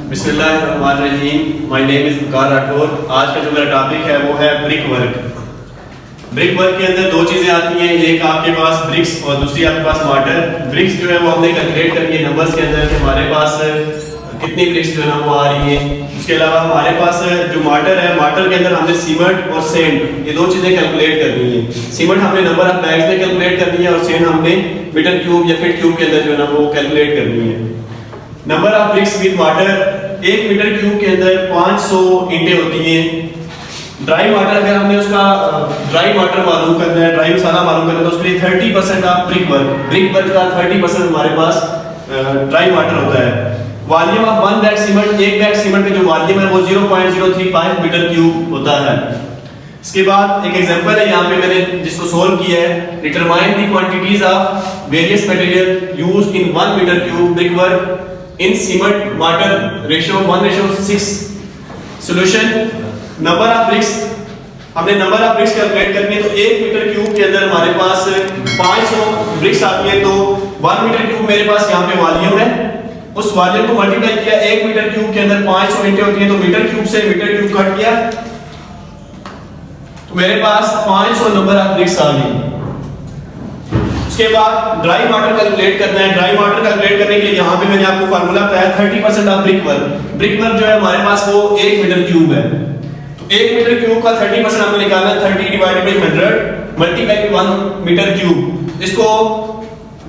बिस्मिल्लाहिर्रहमानिर्रहीम। My name is वकार राठौर। आज का जो मेरा टॉपिक है वो है ब्रिक वर्क। ब्रिक वर्क के अंदर दो चीज़ें आती हैं, एक आपके पास ब्रिक्स और दूसरी आपके पास वाटर। ब्रिक्स जो है वो हमने कैलकुलेट करनी है नंबर्स के अंदर कि हमारे पास कितनी ब्रिक्स जो है ना वो आ रही हैं। उसके अलावा हमारे पास जो वाटर है, वाटर के अंदर हमने सीमेंट और सेंड ये दो चीज़ें कैलकुलेट करनी है। सीमेंट हमने नंबर ऑफ बैग्स में कैलकुलेट करनी है और सेंड हमने मीटर क्यूब या फीट क्यूब के अंदर जो है ना वो कैलकुलेट करनी है। Number of bricks with water, 1 metre cube के अंदर 500 ईंटें होती हैं। ड्राई वाटर अगर हमने उसका ड्राई वाटर मालूम करना है, ड्राई मसाला मालूम करना है तो उसके लिए 30% ऑफ ब्रिक वर्क का 30% हमारे पास ड्राई वाटर होता है। वॉल्यूम ऑफ 1 बैग सीमेंट, एक बैग सीमेंट का जो वॉल्यूम है वो 0.035 मीटर क्यूब होता है। इसके बाद एक एग्जांपल है यहाँ पे मैंने जिसको सोल्व किया है। Determine the quantities of various material used in 1 metre cube brick work in cement water ratio 1:6। Solution, number of bricks, हमने नंबर ऑफ ब्रिक्स कैलकुलेट करनी है तो 1 मीटर क्यूब के अंदर हमारे पास 500 ब्रिक्स आती है। तो 1 मीटर क्यूब मेरे पास यहाँ पे वॉल्यूम है, उस वॉल्यूम को मल्टीप्लाई किया 1 मीटर क्यूब के अंदर 500 ईंटें होती हैं तो मीटर क्यूब से मीटर क्यूब कट किया तो मेरे पास 500 नंबर ऑफ ब्रिक्स आ गई। उसके बाद ड्राई वाटर कैलकुलेट करना है। ड्राई वाटर कैलकुलेट करने के लिए यहाँ पे मैंने आपको फार्मूला बताया 30% of brick work. Brick work जो है हमारे पास वो 1 मीटर क्यूब है तो 1 मीटर क्यूब का 30% हमने निकालना है। 30 divided by 100 multiply 1 metre cube. इसको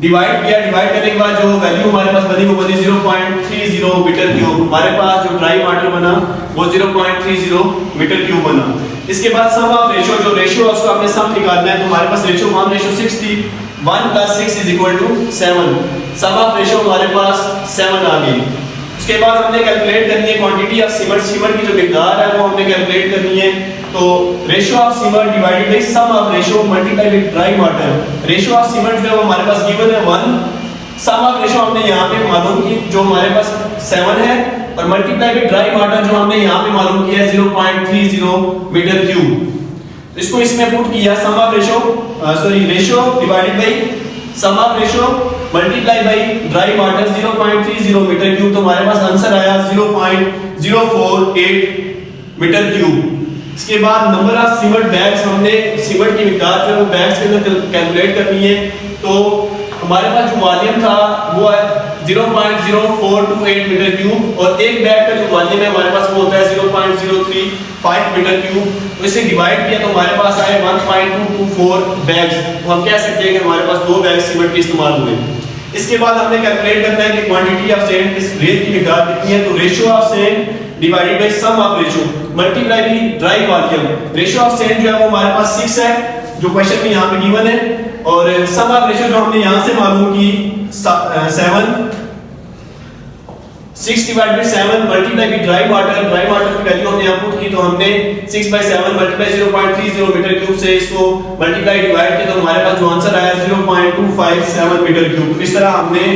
डिवाइड किया, डिवाइड करने के बाद जो वैल्यू हमारे पास बनी वो बनी 0.30 मीटर क्यूब। हमारे पास जो ड्राई वाटर बना वो 0.30 मीटर क्यूब बना। इसके बाद सम ऑफ रेशियो, जो रेशियो है उसको हमने सम निकालना है तो हमारे पास रेशियो 1:6 थी। 1 + 6 = 7। सम ऑफ रेशियो हमारे पास 7 आ गई। उसके बाद हमने कैलकुलेट करनी है क्वांटिटी ऑफ सीमेंट। सीमेंट की जो मिकदार है वो हमने कैलकुलेट करनी है तो ratio of cement divided by sum of ratio multiply with dry water. Ratio of cement जो है वो हमारे पास गिवन है 1। सम ऑफ रेशियो हमने यहाँ पे मालूम की जो हमारे पास 7 है और मल्टीप्लाई विद ड्राई वाटर जो हमने यहाँ पे मालूम किया है 0.30 मीटर क्यूब। इसको इसमें पुट किया, sum of ratio ratio divided by sum of ratio multiply by dry water 0.30 metre cube तो हमारे पास आंसर आया 0.048 मीटर क्यूब। इसके बाद नंबर ऑफ सीमेंट बैग्स, हमने सीमेंट की मिकदार जो है वो बैग्स के अंदर कैलकुलेट करनी है तो हमारे पास जो वॉल्यूम था वो है 0.0428 मीटर क्यूब और एक बैग का जो वॉल्यूम है हमारे पास वो होता है 0.035 मीटर क्यूब। तो इसे डिवाइड किया तो हमारे पास आए 1.224 बैग्स। तो हम कह सकते हैं कि हमारे पास 2 बैग सीमेंट के इस्तेमाल हुए। इसके बाद हमने कैलकुलेट करना है कि क्वांटिटी ऑफ सेंड, इस रेत की मिकदार कितनी है तो ratio of sand divided by sum of ratio multiply by dry volume. Ratio of sand जो है वो हमारे पास 6 है जो क्वेश्चन में यहाँ पे गिवन है और सम ऑफ रेशियो जो हमने यहाँ से मालूम की 7। 6 divided by 7 multiply by dry water. Dry water की वैल्यू हमने यहाँ पुट की तो हमने 6/7 मल्टीप्लाई 0.30 मीटर क्यूब से इसको मल्टीप्लाई डिवाइड किया तो हमारे पास जो आंसर आया 0.257 मीटर क्यूब। इस तरह हमने